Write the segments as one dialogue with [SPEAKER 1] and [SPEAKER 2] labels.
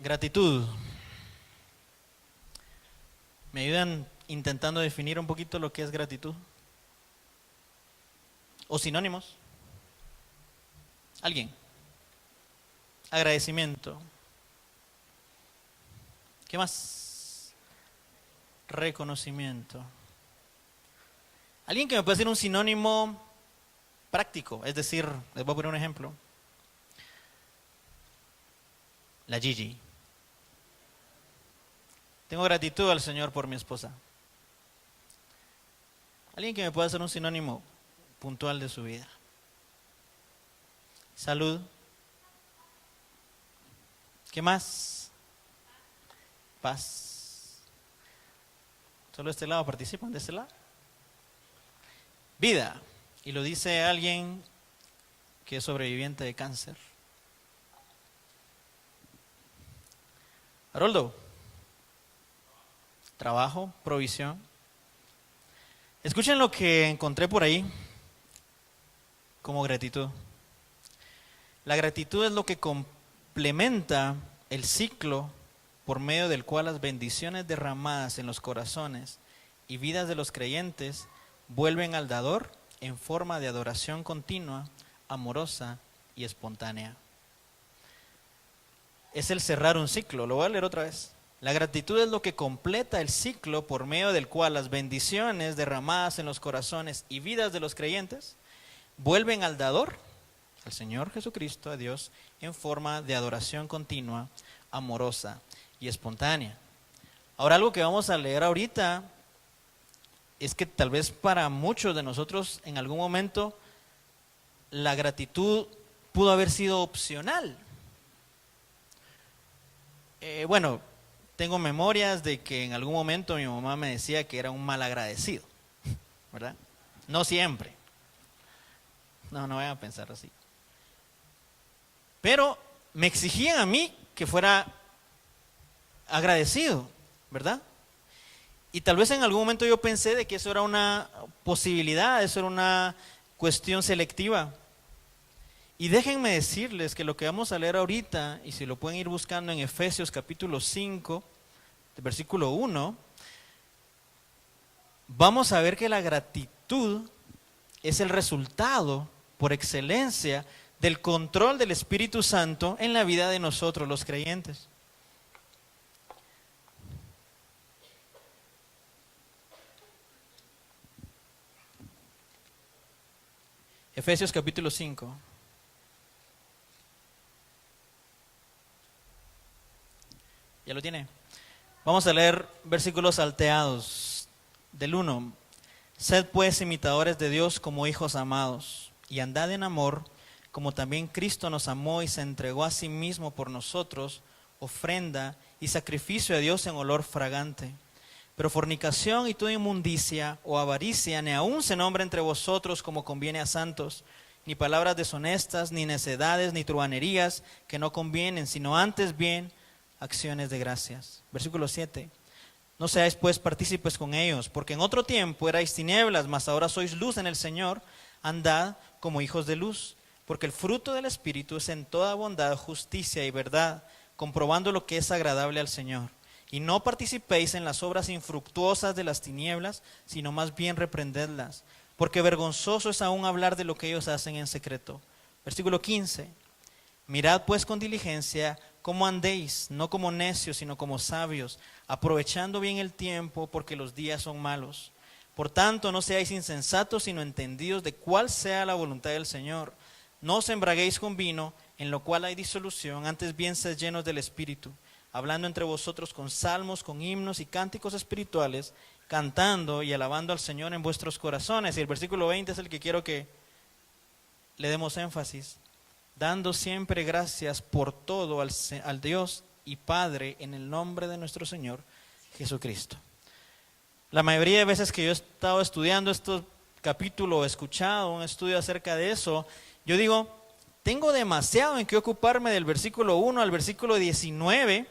[SPEAKER 1] Gratitud. ¿Me ayudan intentando definir un poquito lo que es gratitud? ¿O sinónimos? ¿Alguien? Agradecimiento. ¿Qué más? Reconocimiento. ¿Alguien que me pueda decir un sinónimo práctico? Es decir, les voy a poner un ejemplo. La Gigi. Tengo gratitud al Señor por mi esposa. ¿Alguien que me pueda hacer un sinónimo puntual de su vida? Salud. ¿Qué más? Paz. Solo de este lado participan, de este lado. Vida. Y lo dice alguien que es sobreviviente de cáncer. Haroldo. Trabajo, provisión. Escuchen lo que encontré por ahí como gratitud. La gratitud es lo que complementa el ciclo por medio del cual las bendiciones derramadas en los corazones y vidas de los creyentes vuelven al dador en forma de adoración continua, amorosa y espontánea. Es el cerrar un ciclo. Lo voy a leer otra vez. La gratitud es lo que completa el ciclo por medio del cual las bendiciones derramadas en los corazones y vidas de los creyentes vuelven al dador, al Señor Jesucristo, a Dios, en forma de adoración continua, amorosa y espontánea. Ahora, algo que vamos a leer ahorita es que tal vez para muchos de nosotros en algún momento la gratitud pudo haber sido opcional. Tengo memorias de que en algún momento mi mamá me decía que era un mal agradecido, ¿verdad? No siempre. No vayan a pensar así. Pero me exigían a mí que fuera agradecido, ¿verdad? Y tal vez en algún momento yo pensé de que eso era una posibilidad, eso era una cuestión selectiva. Y déjenme decirles que lo que vamos a leer ahorita, y si lo pueden ir buscando en Efesios capítulo 5, versículo 1, vamos a ver que la gratitud es el resultado por excelencia del control del Espíritu Santo en la vida de nosotros los creyentes. Efesios capítulo 5. ¿Ya lo tiene? Vamos a leer versículos salteados del 1. Sed pues imitadores de Dios como hijos amados, y andad en amor, como también Cristo nos amó y se entregó a sí mismo por nosotros, ofrenda y sacrificio a Dios en olor fragante. Pero fornicación y toda inmundicia o avaricia ni aun se nombra entre vosotros como conviene a santos, ni palabras deshonestas, ni necedades, ni truhanerías que no convienen, sino antes bien acciones de gracias. Versículo 7. No seáis pues partícipes con ellos, porque en otro tiempo erais tinieblas, mas ahora sois luz en el Señor. Andad como hijos de luz, porque el fruto del Espíritu es en toda bondad, justicia y verdad, comprobando lo que es agradable al Señor. Y no participéis en las obras infructuosas de las tinieblas, sino más bien reprendedlas, porque vergonzoso es aún hablar de lo que ellos hacen en secreto. Versículo 15. Mirad pues con diligencia cómo andéis, no como necios, sino como sabios, aprovechando bien el tiempo, porque los días son malos. Por tanto, no seáis insensatos, sino entendidos de cuál sea la voluntad del Señor. No os embraguéis con vino, en lo cual hay disolución, antes bien sed llenos del Espíritu, hablando entre vosotros con salmos, con himnos y cánticos espirituales, cantando y alabando al Señor en vuestros corazones. Y el versículo 20 es el que quiero que le demos énfasis. Dando siempre gracias por todo al Dios y Padre en el nombre de nuestro Señor Jesucristo. La mayoría de veces que yo he estado estudiando estos capítulos, o escuchado un estudio acerca de eso, yo digo, tengo demasiado en qué ocuparme del versículo 1 al versículo 19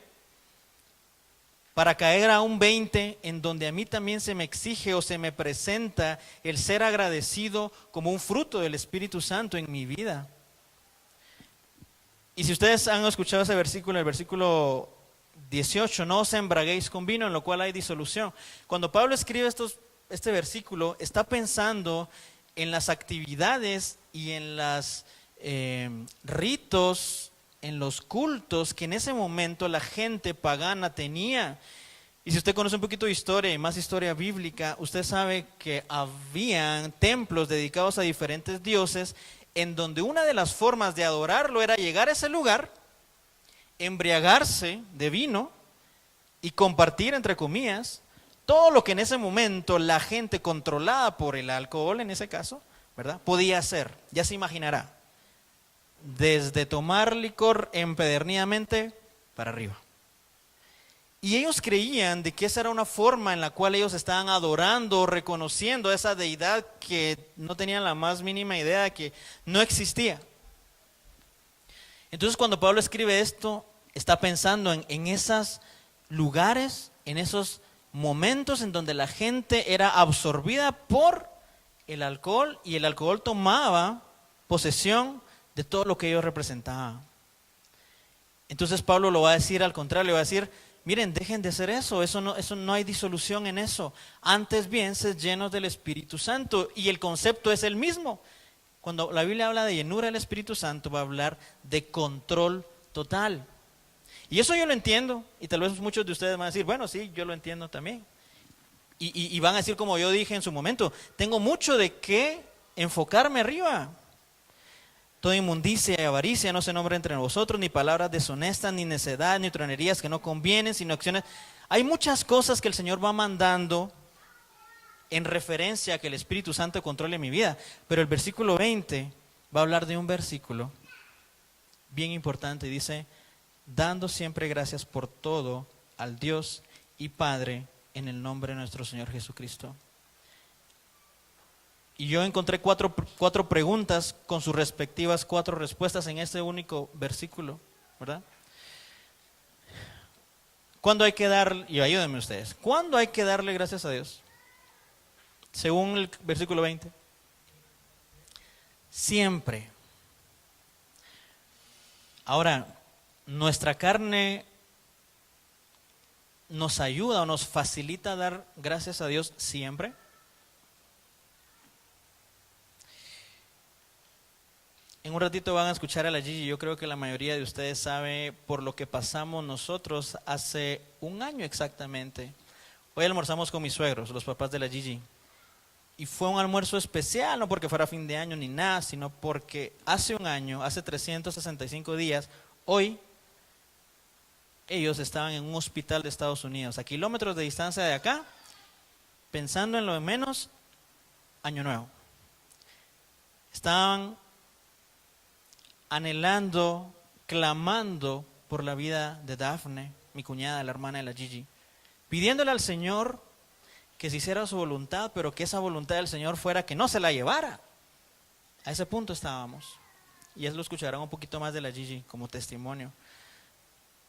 [SPEAKER 1] para caer a un 20 en donde a mí también se me exige o se me presenta el ser agradecido como un fruto del Espíritu Santo en mi vida. Y si ustedes han escuchado ese versículo, el versículo 18, no os embraguéis con vino, en lo cual hay disolución. Cuando Pablo escribe este versículo, está pensando en las actividades y en los ritos, en los cultos que en ese momento la gente pagana tenía. Y si usted conoce un poquito de historia y más historia bíblica, usted sabe que habían templos dedicados a diferentes dioses, en donde una de las formas de adorarlo era llegar a ese lugar, embriagarse de vino y compartir, entre comillas, todo lo que en ese momento la gente controlada por el alcohol, en ese caso, ¿verdad?, podía hacer. Ya se imaginará, desde tomar licor empedernidamente para arriba. Y ellos creían de que esa era una forma en la cual ellos estaban adorando, reconociendo a esa deidad que no tenían la más mínima idea de que no existía. Entonces cuando Pablo escribe esto, está pensando en esos lugares, en esos momentos en donde la gente era absorbida por el alcohol y el alcohol tomaba posesión de todo lo que ellos representaban. Entonces Pablo lo va a decir al contrario, le va a decir: miren, dejen de hacer eso no hay disolución en eso. Antes bien, sed llenos del Espíritu Santo. Y el concepto es el mismo. Cuando la Biblia habla de llenura del Espíritu Santo, va a hablar de control total. Y eso yo lo entiendo. Y tal vez muchos de ustedes van a decir: bueno, sí, yo lo entiendo también. Y van a decir, como yo dije en su momento: tengo mucho de qué enfocarme arriba. Toda inmundicia y avaricia no se nombra entre vosotros, ni palabras deshonestas, ni necedad, ni tronerías que no convienen, sino acciones. Hay muchas cosas que el Señor va mandando en referencia a que el Espíritu Santo controle mi vida. Pero el versículo 20 va a hablar de un versículo bien importante. Y dice: dando siempre gracias por todo al Dios y Padre en el nombre de nuestro Señor Jesucristo. Y yo encontré cuatro preguntas con sus respectivas 4 respuestas en este único versículo, ¿verdad? ¿Cuándo hay que dar, y ayúdenme ustedes, cuándo hay que darle gracias a Dios? Según el versículo 20. Siempre. Ahora, nuestra carne nos ayuda o nos facilita dar gracias a Dios siempre. En un ratito van a escuchar a la Gigi. Yo creo que la mayoría de ustedes sabe por lo que pasamos nosotros hace un año exactamente. Hoy almorzamos con mis suegros, los papás de la Gigi. Y fue un almuerzo especial, no porque fuera fin de año ni nada, sino porque hace un año, hace 365 días, hoy ellos estaban en un hospital de Estados Unidos, a kilómetros de distancia de acá, pensando en lo de menos Año Nuevo. Estaban anhelando, clamando por la vida de Dafne, mi cuñada, la hermana de la Gigi, pidiéndole al Señor que se hiciera su voluntad, pero que esa voluntad del Señor fuera que no se la llevara. A ese punto estábamos. Y eso lo escucharán un poquito más de la Gigi como testimonio.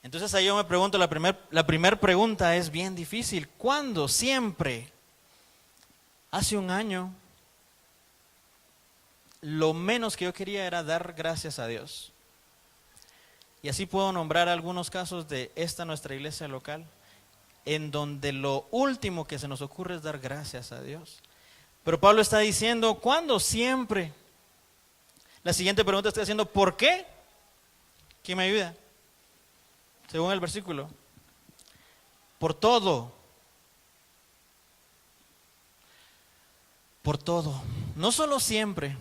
[SPEAKER 1] Entonces ahí yo me pregunto, la primer pregunta es bien difícil. ¿Cuándo? Siempre. Hace un año, lo menos que yo quería era dar gracias a Dios. Y así puedo nombrar algunos casos de esta nuestra iglesia local, en donde lo último que se nos ocurre es dar gracias a Dios. Pero Pablo está diciendo: ¿cuándo? Siempre. La siguiente pregunta está haciendo: ¿por qué? ¿Quién me ayuda? Según el versículo. Por todo. Por todo. No solo siempre,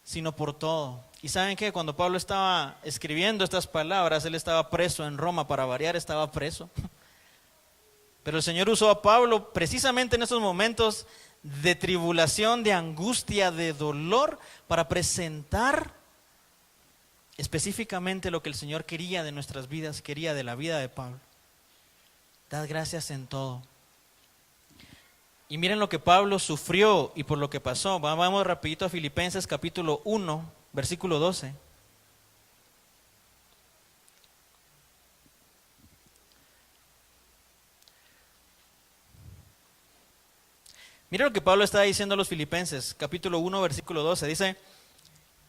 [SPEAKER 1] sino por todo. Y saben que cuando Pablo estaba escribiendo estas palabras, él estaba preso en Roma, para variar, estaba preso. Pero el Señor usó a Pablo precisamente en esos momentos de tribulación, de angustia, de dolor, para presentar específicamente lo que el Señor quería de nuestras vidas, quería de la vida de Pablo. Dad gracias en todo. Y miren lo que Pablo sufrió y por lo que pasó. Vamos rapidito a Filipenses capítulo 1, versículo 12. Miren lo que Pablo está diciendo a los Filipenses, capítulo 1, versículo 12. Dice: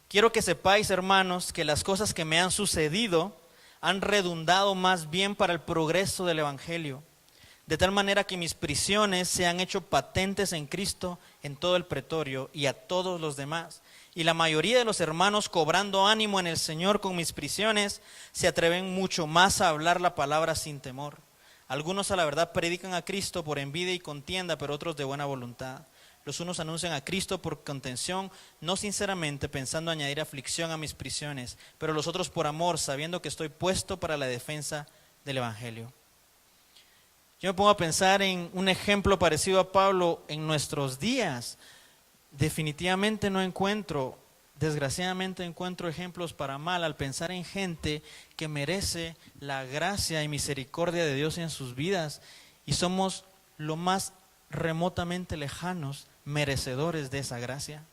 [SPEAKER 1] quiero que sepáis, hermanos, que las cosas que me han sucedido han redundado más bien para el progreso del Evangelio, de tal manera que mis prisiones se han hecho patentes en Cristo en todo el pretorio y a todos los demás. Y la mayoría de los hermanos, cobrando ánimo en el Señor con mis prisiones, se atreven mucho más a hablar la palabra sin temor. Algunos a la verdad predican a Cristo por envidia y contienda, pero otros de buena voluntad. Los unos anuncian a Cristo por contención, no sinceramente, pensando añadir aflicción a mis prisiones, pero los otros por amor, sabiendo que estoy puesto para la defensa del Evangelio. Yo me pongo a pensar en un ejemplo parecido a Pablo en nuestros días. Definitivamente no encuentro, desgraciadamente encuentro ejemplos para mal al pensar en gente que merece la gracia y misericordia de Dios en sus vidas y somos lo más remotamente lejanos merecedores de esa gracia.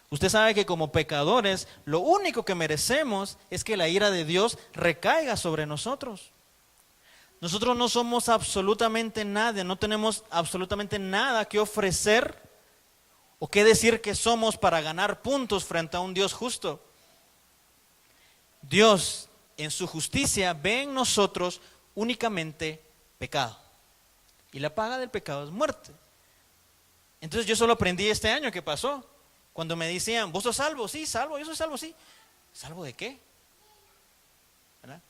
[SPEAKER 1] Usted sabe que como pecadores lo único que merecemos es que la ira de Dios recaiga sobre nosotros. Nosotros no somos absolutamente nadie, no tenemos absolutamente nada que ofrecer o qué decir que somos para ganar puntos frente a un Dios justo. Dios en su justicia ve en nosotros únicamente pecado. Y la paga del pecado es muerte. Entonces yo solo aprendí este año que pasó. Cuando me decían, ¿vos sos salvo? Sí, salvo, yo soy salvo, sí. ¿Salvo de qué? ¿Verdad?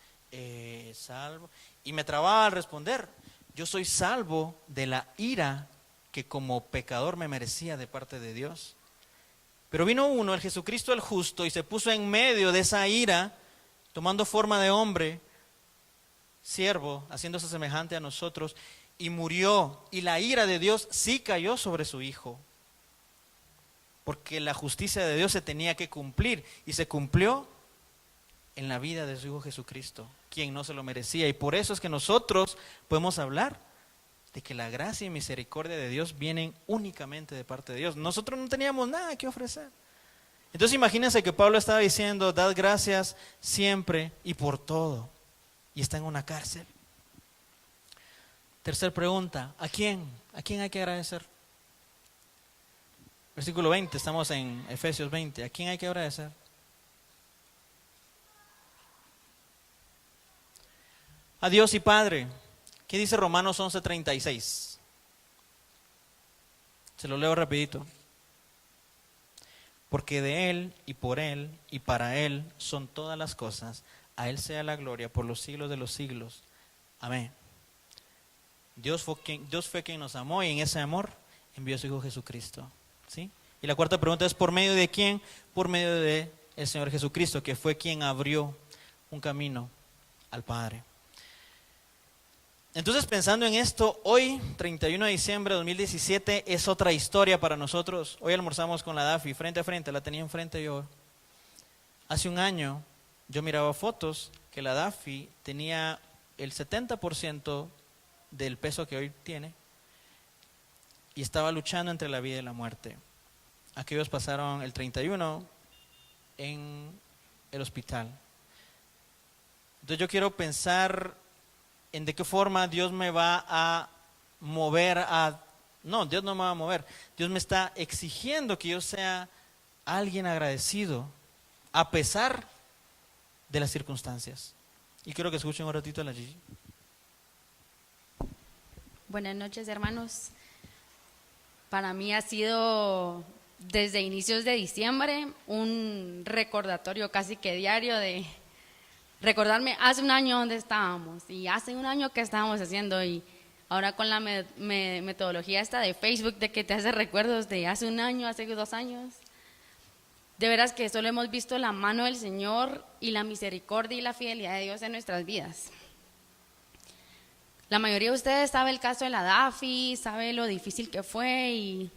[SPEAKER 1] Salvo. Y me trababa al responder, yo soy salvo de la ira que como pecador me merecía de parte de Dios. Pero vino uno, el Jesucristo el justo, y se puso en medio de esa ira, tomando forma de hombre, siervo, haciéndose semejante a nosotros, y murió, y la ira de Dios sí cayó sobre su Hijo, porque la justicia de Dios se tenía que cumplir, y se cumplió en la vida de su Hijo Jesucristo, quien no se lo merecía. Y por eso es que nosotros podemos hablar de que la gracia y misericordia de Dios vienen únicamente de parte de Dios. Nosotros no teníamos nada que ofrecer. Entonces imagínense que Pablo estaba diciendo, dad gracias siempre y por todo, y está en una cárcel. Tercer pregunta, ¿a quién? ¿A quién hay que agradecer? Versículo 20, estamos en Efesios 20, ¿a quién hay que agradecer? A Dios y Padre. ¿Qué dice Romanos 11:36? Se lo leo rapidito. Porque de Él y por Él y para Él son todas las cosas. A Él sea la gloria por los siglos de los siglos. Amén. Dios fue quien nos amó y en ese amor envió a su Hijo Jesucristo. ¿Sí? Y la cuarta pregunta es, ¿por medio de quién? Por medio de el Señor Jesucristo, que fue quien abrió un camino al Padre. Entonces, pensando en esto, hoy, 31 de diciembre de 2017, es otra historia para nosotros. Hoy almorzamos con la Dafi, frente a frente, la tenía enfrente yo. Hace un año, yo miraba fotos que la Dafi tenía el 70% del peso que hoy tiene y estaba luchando entre la vida y la muerte. Aquellos pasaron el 31 en el hospital. Entonces yo quiero pensar en de qué forma Dios me va a mover No, Dios no me va a mover. Dios me está exigiendo que yo sea alguien agradecido a pesar de las circunstancias. Y quiero que escuchen un ratito a la Gigi.
[SPEAKER 2] Buenas noches, hermanos. Para mí ha sido desde inicios de diciembre un recordatorio casi que diario de recordarme hace un año dónde estábamos y hace un año qué estábamos haciendo, y ahora con la metodología esta de Facebook de que te hace recuerdos de hace un año, hace 2 años. De veras que solo hemos visto la mano del Señor y la misericordia y la fidelidad de Dios en nuestras vidas. La mayoría de ustedes sabe el caso de la Dafi, sabe lo difícil que fue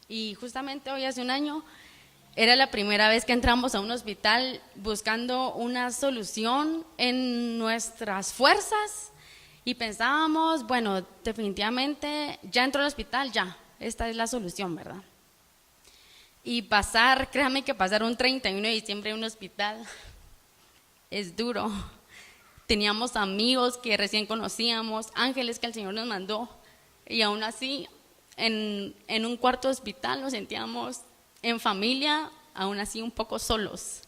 [SPEAKER 2] y justamente hoy hace un año era la primera vez que entramos a un hospital buscando una solución en nuestras fuerzas y pensábamos, bueno, definitivamente ya entró al hospital, ya, esta es la solución, ¿verdad? Y créanme que pasar un 31 de diciembre en un hospital es duro. Teníamos amigos que recién conocíamos, ángeles que el Señor nos mandó, y aún así en un cuarto de hospital nos sentíamos en familia, aún así un poco solos.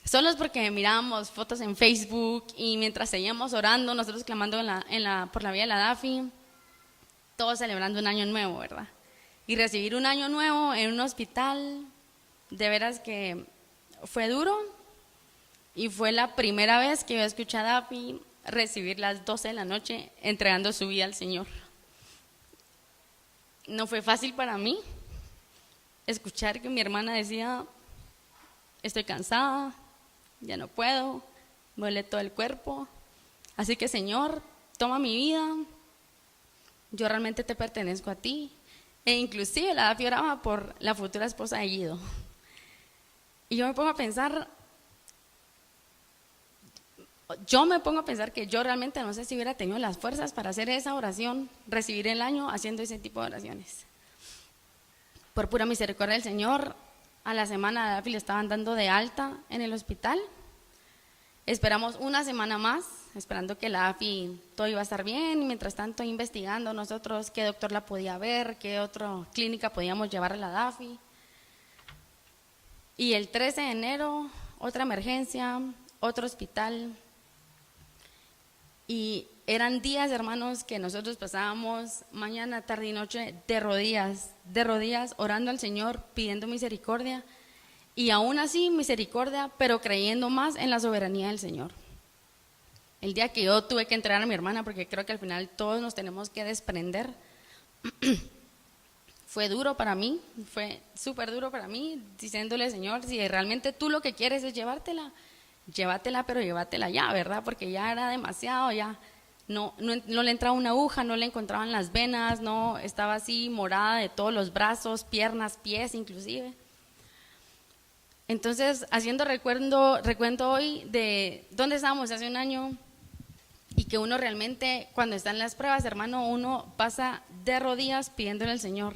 [SPEAKER 2] Solo es porque mirábamos fotos en Facebook y mientras seguíamos orando, nosotros clamando por la vida de la Dafi, todos celebrando un año nuevo, ¿verdad? Y recibir un año nuevo en un hospital, de veras que fue duro. Y fue la primera vez que yo escuché a Dafi recibir las 12 de la noche entregando su vida al Señor. No fue fácil para mí escuchar que mi hermana decía, estoy cansada, ya no puedo, me duele todo el cuerpo, así que Señor, toma mi vida, yo realmente te pertenezco a ti. E inclusive la Dafi oraba por la futura esposa de Guido. Y yo me pongo a pensar que yo realmente no sé si hubiera tenido las fuerzas para hacer esa oración, recibir el año haciendo ese tipo de oraciones. Por pura misericordia del Señor, a la semana a Dafi le estaban dando de alta en el hospital. Esperamos una semana más, esperando que la Dafi todo iba a estar bien, y mientras tanto investigando nosotros qué doctor la podía ver, qué otra clínica podíamos llevar a la Dafi. Y el 13 de enero, otra emergencia, otro hospital. Y eran días, hermanos, que nosotros pasábamos mañana, tarde y noche de rodillas, orando al Señor, pidiendo misericordia. Y aún así misericordia, pero creyendo más en la soberanía del Señor. El día que yo tuve que entregar a mi hermana, porque creo que al final todos nos tenemos que desprender, fue duro para mí, fue súper duro para mí, diciéndole, Señor, si realmente tú lo que quieres es llévatela, pero llévatela ya, ¿verdad? Porque ya era demasiado, ya no le entraba una aguja, no le encontraban las venas, no estaba así morada de todos los brazos, piernas, pies inclusive. Entonces, haciendo recuento hoy de dónde estábamos hace un año, y que uno realmente, cuando está en las pruebas, hermano, uno pasa de rodillas pidiéndole al Señor.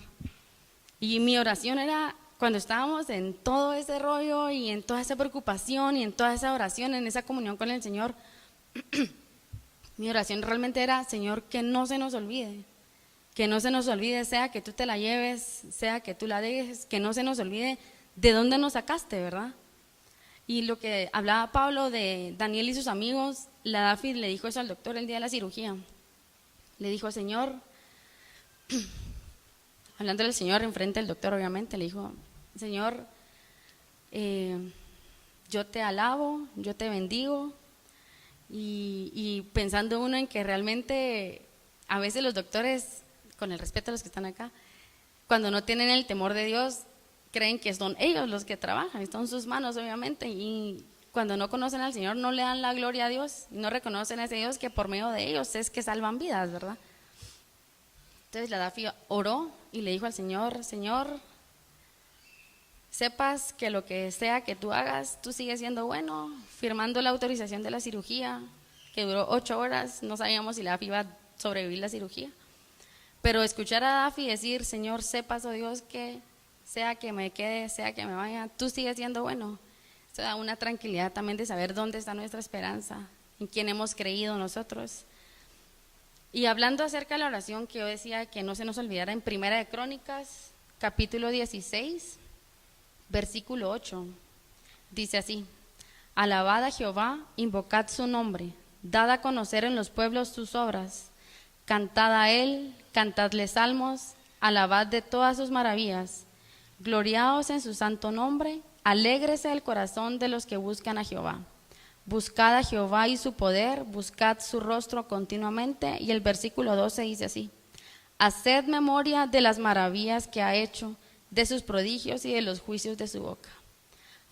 [SPEAKER 2] Y mi oración era, cuando estábamos en todo ese rollo y en toda esa preocupación y en toda esa oración, en esa comunión con el Señor, mi oración realmente era, Señor, que no se nos olvide, sea que tú te la lleves, sea que tú la dejes, que no se nos olvide de dónde nos sacaste, ¿verdad? Y lo que hablaba Pablo de Daniel y sus amigos, la Dafi le dijo eso al doctor el día de la cirugía. Le dijo, Señor, hablándole al Señor enfrente del doctor, obviamente, le dijo, Señor, yo te alabo, yo te bendigo, y pensando uno en que realmente a veces los doctores, con el respeto a los que están acá, cuando no tienen el temor de Dios, creen que son ellos los que trabajan, están sus manos obviamente, y cuando no conocen al Señor no le dan la gloria a Dios, no reconocen a ese Dios que por medio de ellos es que salvan vidas, ¿verdad? Entonces la Dafi oró y le dijo al Señor, Señor, sepas que lo que sea que tú hagas, tú sigues siendo bueno, firmando la autorización de la cirugía, que duró 8 horas, no sabíamos si la Dafi iba a sobrevivir la cirugía, pero escuchar a Dafi decir, Señor, sepas, oh Dios, que sea que me quede, sea que me vaya, tú sigues siendo bueno. Eso da una tranquilidad también de saber dónde está nuestra esperanza, en quién hemos creído nosotros. Y hablando acerca de la oración que yo decía que no se nos olvidara, en Primera de Crónicas, capítulo 16, versículo 8, dice así: alabad a Jehová, invocad su nombre, dad a conocer en los pueblos sus obras, cantad a él, cantadle salmos, alabad de todas sus maravillas, gloriaos en su santo nombre, alégrese el corazón de los que buscan a Jehová. Buscad a Jehová y su poder, buscad su rostro continuamente. Y el versículo 12 dice así: haced memoria de las maravillas que ha hecho, de sus prodigios y de los juicios de su boca.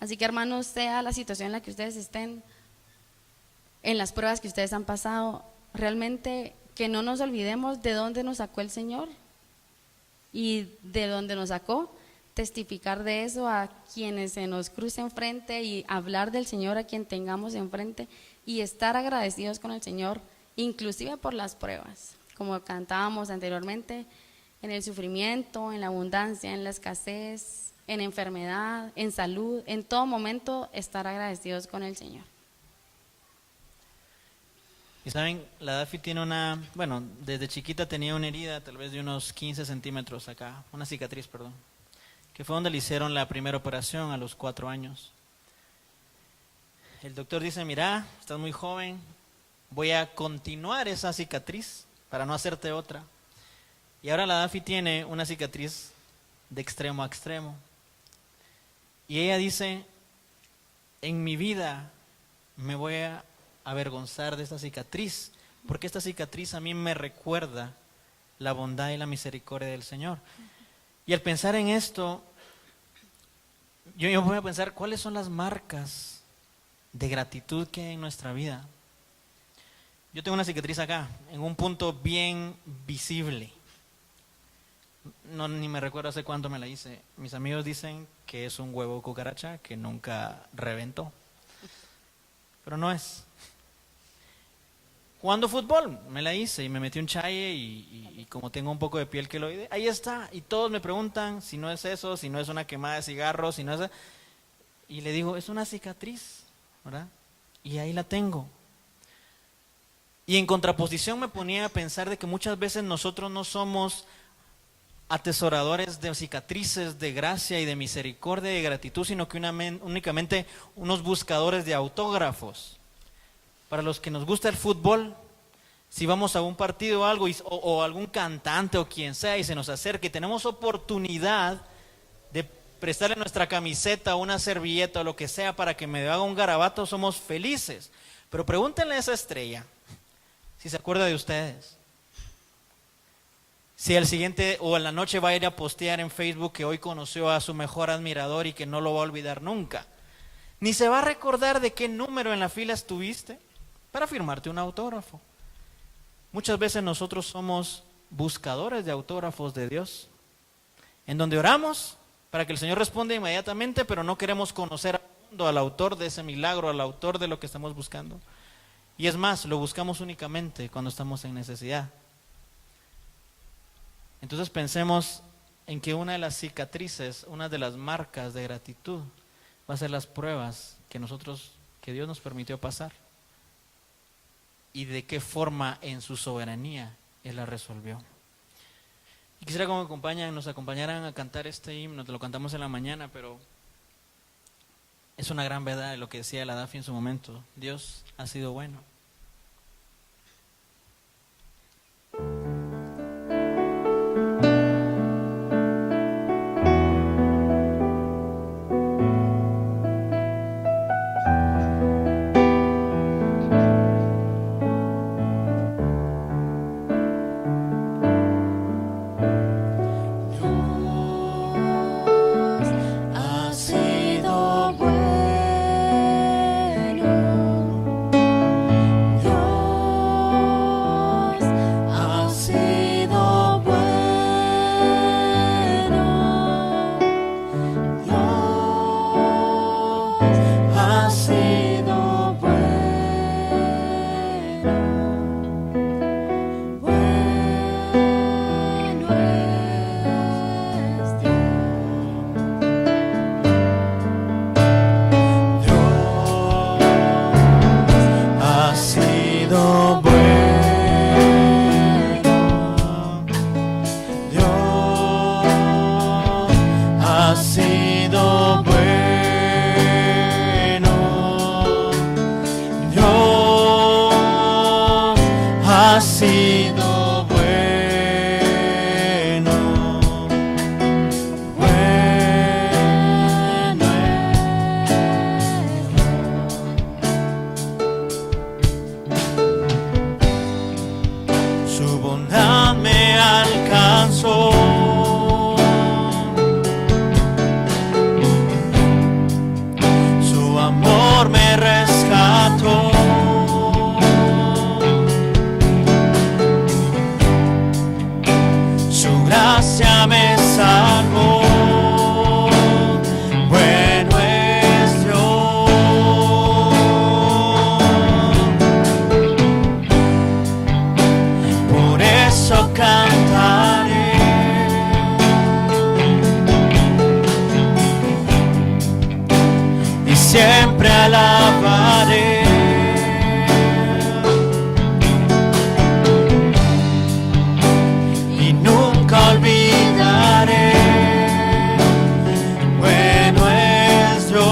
[SPEAKER 2] Así que, hermanos, sea la situación en la que ustedes estén, en las pruebas que ustedes han pasado, realmente que no nos olvidemos de dónde nos sacó el Señor, y de dónde nos sacó, testificar de eso a quienes se nos crucen enfrente y hablar del Señor a quien tengamos enfrente, y estar agradecidos con el Señor, inclusive por las pruebas, como cantábamos anteriormente, en el sufrimiento, en la abundancia, en la escasez, en enfermedad, en salud, en todo momento estar agradecidos con el Señor.
[SPEAKER 1] Y saben, la Dafi tiene desde chiquita tenía una herida, tal vez de unos 15 centímetros acá, una cicatriz, perdón, que fue donde le hicieron la primera operación a los 4 años. el doctor dice, mira, estás muy joven, voy a continuar esa cicatriz para no hacerte otra. Y ahora la Dafi tiene una cicatriz de extremo a extremo. Y ella dice, en mi vida me voy a avergonzar de esta cicatriz, porque esta cicatriz a mí me recuerda la bondad y la misericordia del Señor. Y al pensar en esto, yo voy a pensar, ¿cuáles son las marcas de gratitud que hay en nuestra vida? Yo tengo una cicatriz acá, en un punto bien visible. No, ni me recuerdo hace cuánto me la hice. Mis amigos dicen que es un huevo cucaracha que nunca reventó. Pero no es. Jugando fútbol, me la hice y me metí un chaye y como tengo un poco de piel queloide, ahí está. Y todos me preguntan si no es eso, si no es una quemada de cigarros, si no es... Y le digo, es una cicatriz, ¿verdad? Y ahí la tengo. Y en contraposición me ponía a pensar de que muchas veces nosotros no somos atesoradores de cicatrices, de gracia y de misericordia y de gratitud, sino que únicamente unos buscadores de autógrafos. Para los que nos gusta el fútbol, si vamos a un partido o algo, o algún cantante o quien sea y se nos acerca y tenemos oportunidad de prestarle nuestra camiseta o una servilleta o lo que sea para que me haga un garabato, somos felices. Pero pregúntenle a esa estrella si se acuerda de ustedes. Si al siguiente o en la noche va a ir a postear en Facebook que hoy conoció a su mejor admirador y que no lo va a olvidar nunca. Ni se va a recordar de qué número en la fila estuviste para firmarte un autógrafo. Muchas veces nosotros somos buscadores de autógrafos de Dios, en donde oramos para que el Señor responda inmediatamente, pero no queremos conocer al autor de ese milagro, al autor de lo que estamos buscando. Y es más, lo buscamos únicamente cuando estamos en necesidad. Entonces pensemos en que una de las cicatrices, una de las marcas de gratitud va a ser las pruebas que Dios nos permitió pasar y de qué forma en su soberanía Él la resolvió. Y quisiera que nos acompañaran a cantar este himno. Te lo cantamos en la mañana, pero es una gran verdad de lo que decía la Dafi en su momento. Dios ha sido bueno.
[SPEAKER 3] siempre alabaré. Y nunca olvidaré, bueno es Dios.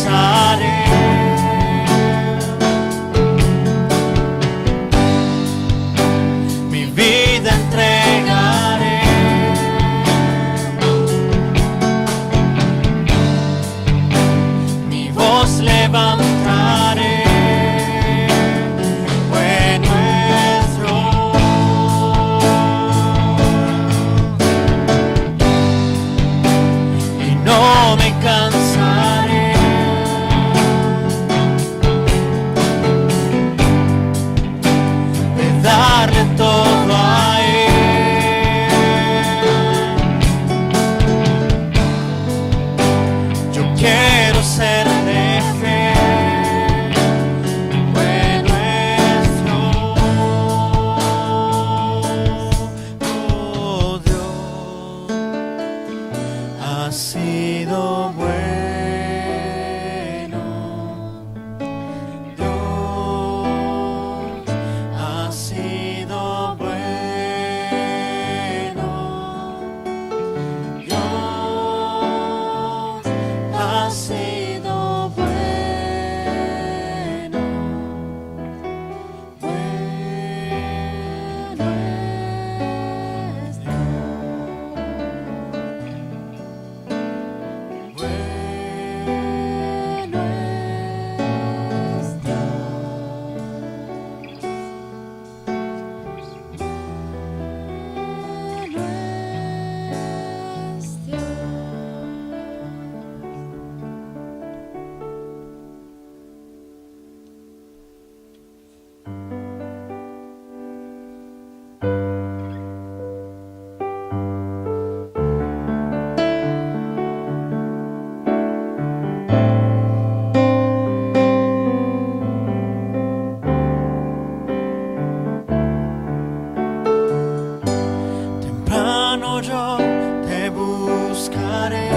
[SPEAKER 3] cansaré. Mi vida entregaré. Mi voz levantaré. Bueno es Dios. Y no me cansaré. De darle todo a Él. Yo quiero ser de fe. Bueno es Dios. Oh, Dios ha sido bueno. Dios ha sido bueno. Dios ha sido bueno. Bueno es temprano yo te buscaré.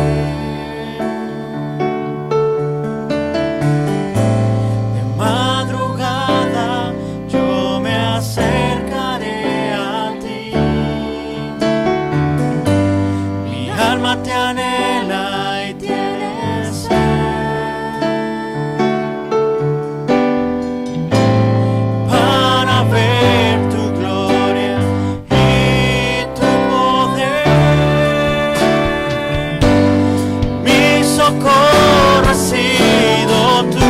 [SPEAKER 3] De madrugada yo me acercaré a ti. Mi alma te anhela y tiene sed para ver tu gloria y tu poder. Mi socorro has sido tú.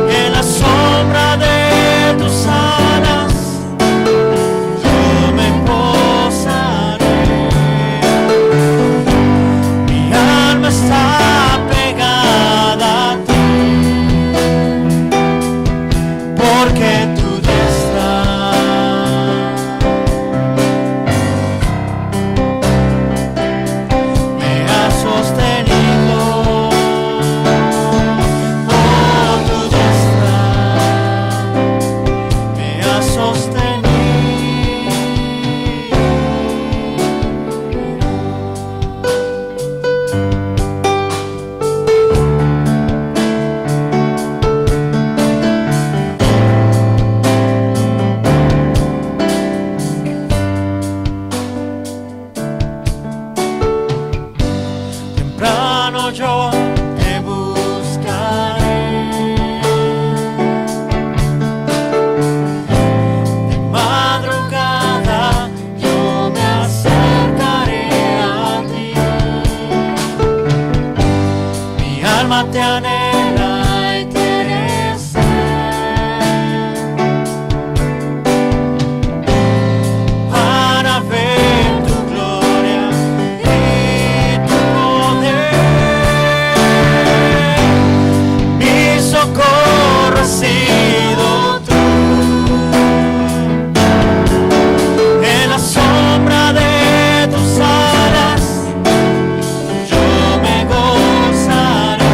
[SPEAKER 3] En la sombra de tus alas yo me posaré. Mi alma está pegada a ti, porque tu diestra me ha sostenido. Oh, tu diestra me ha sostenido. Temprano yo te buscaré. De madrugada yo me acercaré a ti. Mi alma te anhela y tiene sed para ver tu gloria y tu poder. Mi socorro has sido tú. En la sombra de tus alas yo me gozaré.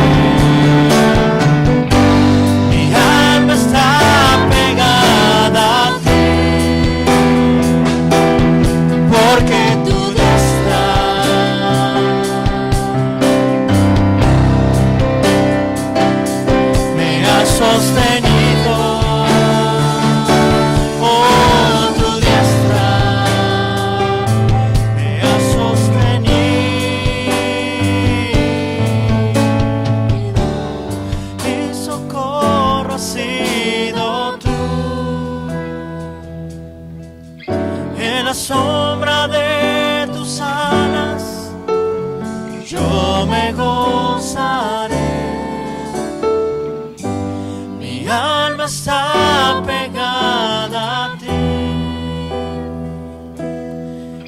[SPEAKER 3] está pegada a ti,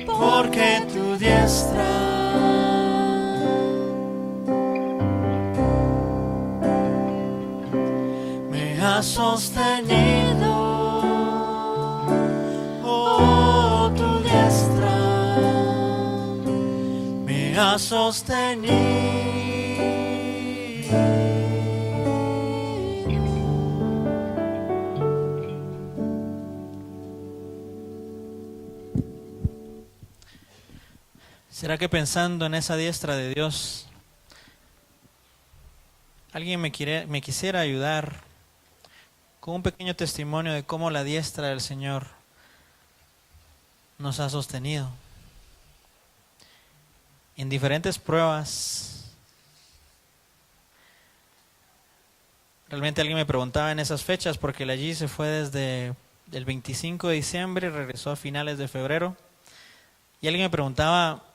[SPEAKER 3] porque tu diestra me ha sostenido. Oh, tu diestra me ha sostenido.
[SPEAKER 1] ¿Será que pensando en esa diestra de Dios, alguien me quisiera ayudar con un pequeño testimonio de cómo la diestra del Señor nos ha sostenido en diferentes pruebas? Realmente alguien me preguntaba en esas fechas, porque el allí se fue desde el 25 de diciembre y regresó a finales de febrero. Y alguien me preguntaba,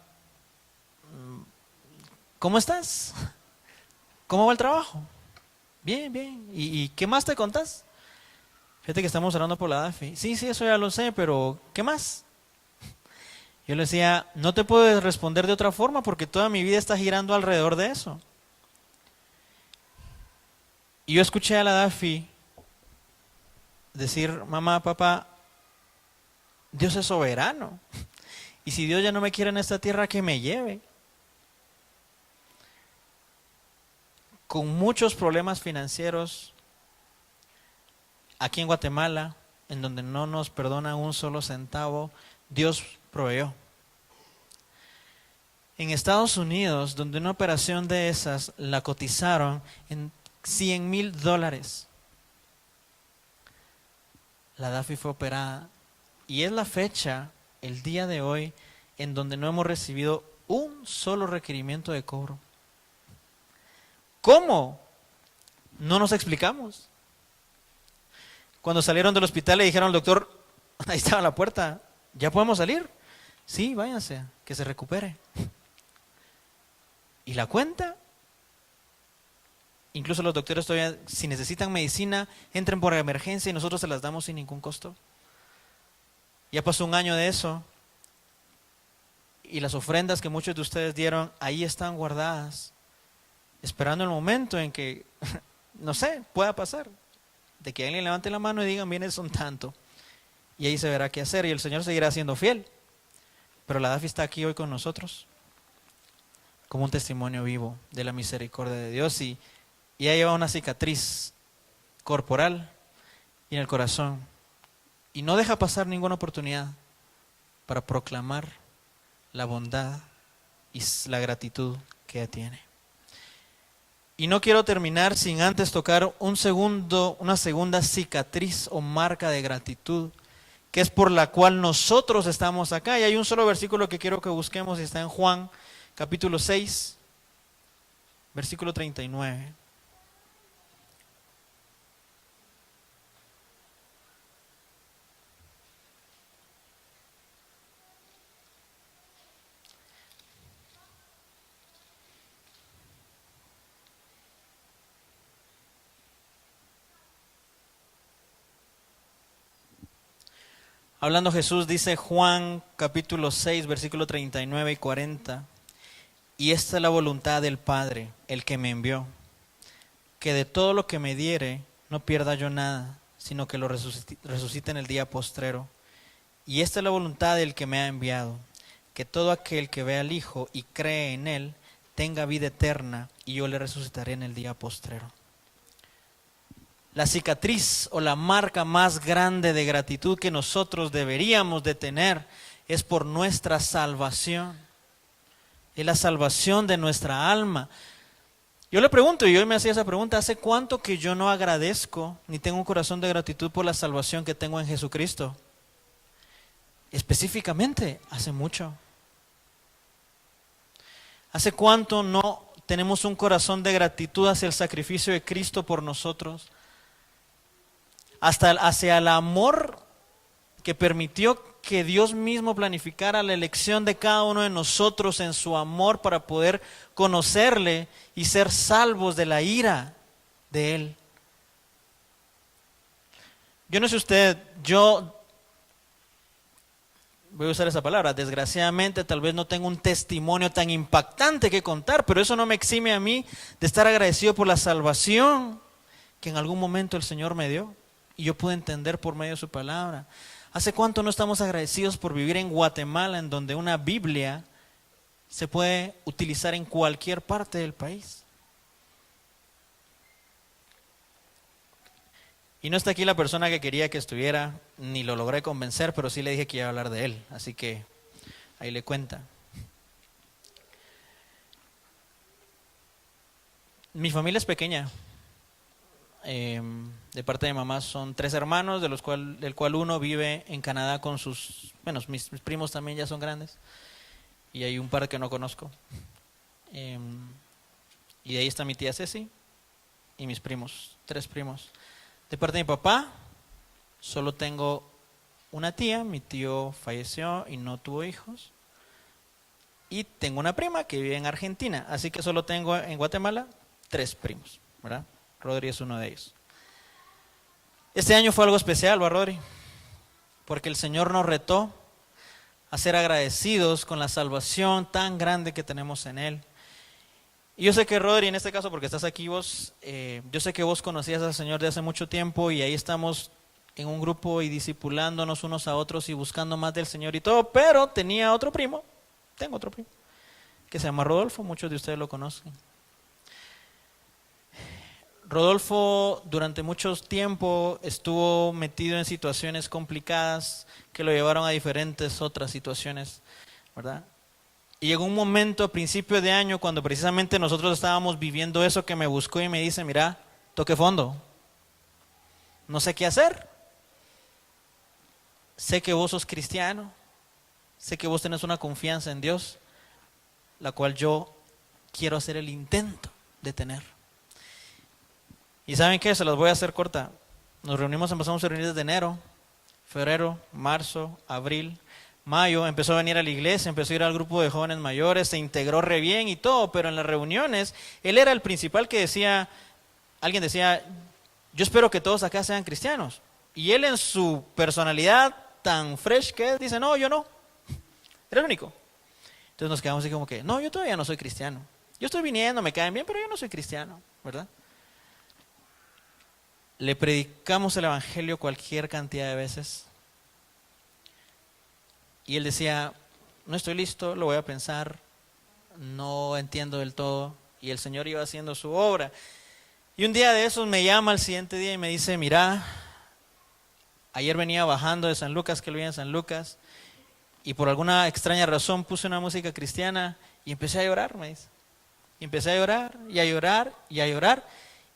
[SPEAKER 1] ¿cómo estás? ¿Cómo va el trabajo? Bien, bien. ¿Y qué más te contás? Fíjate que estamos orando por la DAFI. Sí, eso ya lo sé, pero ¿qué más? Yo le decía, no te puedo responder de otra forma porque toda mi vida está girando alrededor de eso. Y yo escuché a la DAFI decir, mamá, papá, Dios es soberano. Y si Dios ya no me quiere en esta tierra, que me lleve. Con muchos problemas financieros aquí en Guatemala, en donde no nos perdona un solo centavo, Dios proveyó. En Estados Unidos, donde una operación de esas la cotizaron en $100,000, la DAFI fue operada. Y es la fecha, el día de hoy, en donde no hemos recibido un solo requerimiento de cobro. ¿Cómo? No nos explicamos. Cuando salieron del hospital le dijeron al doctor, ahí estaba la puerta, ¿ya podemos salir? Sí, váyanse, que se recupere. ¿Y la cuenta? Incluso los doctores todavía, si necesitan medicina, entren por emergencia y nosotros se las damos sin ningún costo. Ya pasó un año de eso y las ofrendas que muchos de ustedes dieron ahí están guardadas, esperando el momento en que, no sé, pueda pasar, de que alguien levante la mano y diga, miren, son tanto, y ahí se verá qué hacer y el Señor seguirá siendo fiel. Pero la DAFI está aquí hoy con nosotros como un testimonio vivo de la misericordia de Dios, y ella lleva una cicatriz corporal y en el corazón, y no deja pasar ninguna oportunidad para proclamar la bondad y la gratitud que ella tiene. Y no quiero terminar sin antes tocar una segunda cicatriz o marca de gratitud, que es por la cual nosotros estamos acá. Y hay un solo versículo que quiero que busquemos y está en Juan capítulo 6, versículo 39. Hablando Jesús, dice Juan capítulo 6, versículo 39 y 40. Y esta es la voluntad del Padre, el que me envió, que de todo lo que me diere no pierda yo nada, sino que lo resucite en el día postrero. Y esta es la voluntad del que me ha enviado, que todo aquel que vea al Hijo y cree en Él tenga vida eterna, y yo le resucitaré en el día postrero. La cicatriz o la marca más grande de gratitud que nosotros deberíamos de tener es por nuestra salvación. Es la salvación de nuestra alma. Yo le pregunto, y hoy me hacía esa pregunta, ¿hace cuánto que yo no agradezco ni tengo un corazón de gratitud por la salvación que tengo en Jesucristo? Específicamente, hace mucho. ¿Hace cuánto no tenemos un corazón de gratitud hacia el sacrificio de Cristo por nosotros? Hasta hacia el amor que permitió que Dios mismo planificara la elección de cada uno de nosotros en su amor para poder conocerle y ser salvos de la ira de Él. Yo no sé usted, yo voy a usar esa palabra, desgraciadamente tal vez no tengo un testimonio tan impactante que contar, pero eso no me exime a mí de estar agradecido por la salvación que en algún momento el Señor me dio y yo pude entender por medio de su palabra. ¿Hace cuánto no estamos agradecidos por vivir en Guatemala, en donde una Biblia se puede utilizar en cualquier parte del país? Y no está aquí la persona que quería que estuviera, ni lo logré convencer, pero sí le dije que iba a hablar de él, así que ahí le cuenta. Mi familia es pequeña. De parte de mamá son 3 hermanos, del cual uno vive en Canadá con sus, bueno, mis primos también ya son grandes, y hay un par que no conozco. Y de ahí está mi tía Ceci y mis primos, 3 primos. De parte de mi papá, solo tengo una tía, mi tío falleció y no tuvo hijos. Y tengo una prima que vive en Argentina, así que solo tengo en Guatemala 3 primos, ¿verdad? Rodri es uno de ellos. Este año fue algo especial, ¿va, Rodri? Porque el Señor nos retó a ser agradecidos con la salvación tan grande que tenemos en Él. Y yo sé que Rodri, en este caso, porque estás aquí vos, yo sé que vos conocías al Señor de hace mucho tiempo y ahí estamos en un grupo y discipulándonos unos a otros y buscando más del Señor y todo, pero tengo otro primo, que se llama Rodolfo, muchos de ustedes lo conocen. Rodolfo durante mucho tiempo estuvo metido en situaciones complicadas que lo llevaron a diferentes otras situaciones, ¿verdad? Y llegó un momento a principio de año cuando precisamente nosotros estábamos viviendo eso que me buscó y me dice, mira, toqué fondo, no sé qué hacer, sé que vos sos cristiano, sé que vos tenés una confianza en Dios, la cual yo quiero hacer el intento de tener. ¿Y saben qué? Se las voy a hacer corta. Nos reunimos, empezamos a reunir desde enero, febrero, marzo, abril, mayo, empezó a venir a la iglesia, empezó a ir al grupo de jóvenes mayores, se integró re bien y todo, pero en las reuniones, él era el principal que decía, alguien decía, yo espero que todos acá sean cristianos. Y él en su personalidad tan fresh que es, dice, no, yo no, era el único. Entonces nos quedamos así como que, no, yo todavía no soy cristiano. Yo estoy viniendo, me caen bien, pero yo no soy cristiano, ¿verdad? Le predicamos el evangelio cualquier cantidad de veces. Y él decía, no estoy listo, lo voy a pensar, no entiendo del todo. Y el Señor iba haciendo su obra. Y un día de esos me llama al siguiente día y me dice, mira, ayer venía bajando de San Lucas, que lo vi en San Lucas, y por alguna extraña razón puse una música cristiana y empecé a llorar, me dice. Y empecé a llorar, y a llorar, y a llorar.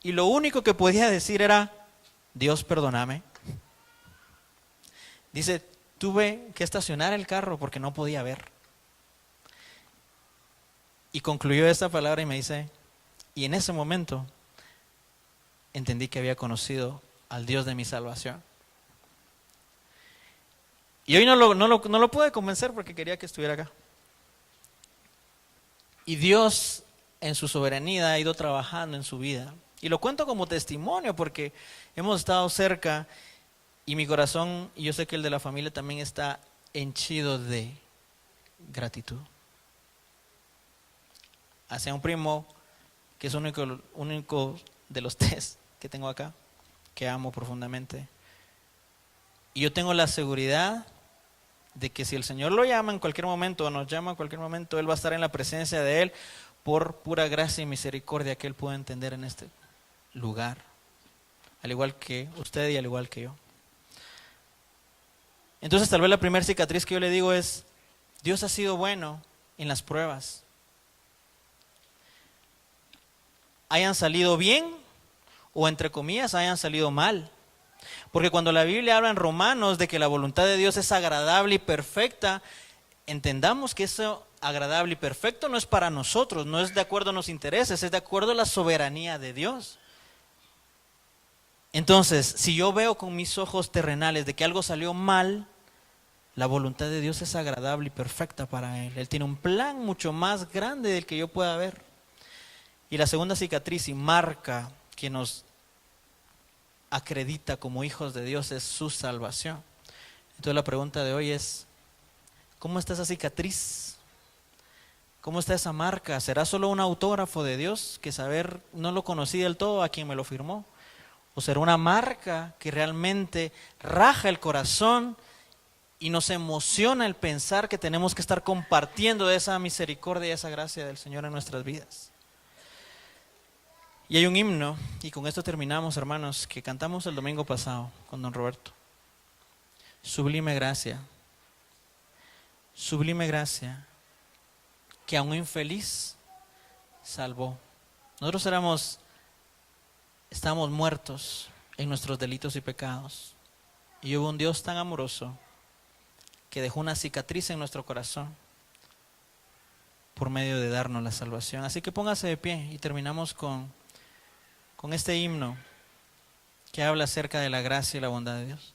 [SPEAKER 1] Y lo único que podía decir era, Dios, perdóname. Dice, tuve que estacionar el carro porque no podía ver. Y concluyó esta palabra y me dice, y en ese momento entendí que había conocido al Dios de mi salvación. Y hoy no lo pude convencer porque quería que estuviera acá. Y Dios en su soberanía ha ido trabajando en su vida. Y lo cuento como testimonio porque hemos estado cerca y mi corazón, y yo sé que el de la familia también está henchido de gratitud. Hacia un primo que es único de los 3 que tengo acá, que amo profundamente. Y yo tengo la seguridad de que si el Señor lo llama en cualquier momento o nos llama en cualquier momento, Él va a estar en la presencia de Él por pura gracia y misericordia que Él pueda entender en este lugar, al igual que usted y al igual que yo. Entonces tal vez la primera cicatriz que yo le digo es, Dios ha sido bueno en las pruebas. Hayan salido bien o entre comillas hayan salido mal. Porque cuando la Biblia habla en Romanos de que la voluntad de Dios es agradable y perfecta, entendamos que eso agradable y perfecto no es para nosotros, no es de acuerdo a nuestros intereses, es de acuerdo a la soberanía de Dios. Entonces, si yo veo con mis ojos terrenales de que algo salió mal, la voluntad de Dios es agradable y perfecta para Él. Él tiene un plan mucho más grande del que yo pueda ver. Y la segunda cicatriz y marca que nos acredita como hijos de Dios es su salvación. Entonces la pregunta de hoy es, ¿cómo está esa cicatriz? ¿Cómo está esa marca? ¿Será solo un autógrafo de Dios que saber no lo conocí del todo a quien me lo firmó? ¿O será una marca que realmente raja el corazón y nos emociona el pensar que tenemos que estar compartiendo de esa misericordia y esa gracia del Señor en nuestras vidas? Y hay un himno, y con esto terminamos, hermanos, que cantamos el domingo pasado con don Roberto. Sublime gracia, que a un infeliz salvó. Nosotros estábamos muertos en nuestros delitos y pecados. Y hubo un Dios tan amoroso que dejó una cicatriz en nuestro corazón por medio de darnos la salvación. Así que póngase de pie y terminamos con este himno que habla acerca de la gracia y la bondad de Dios.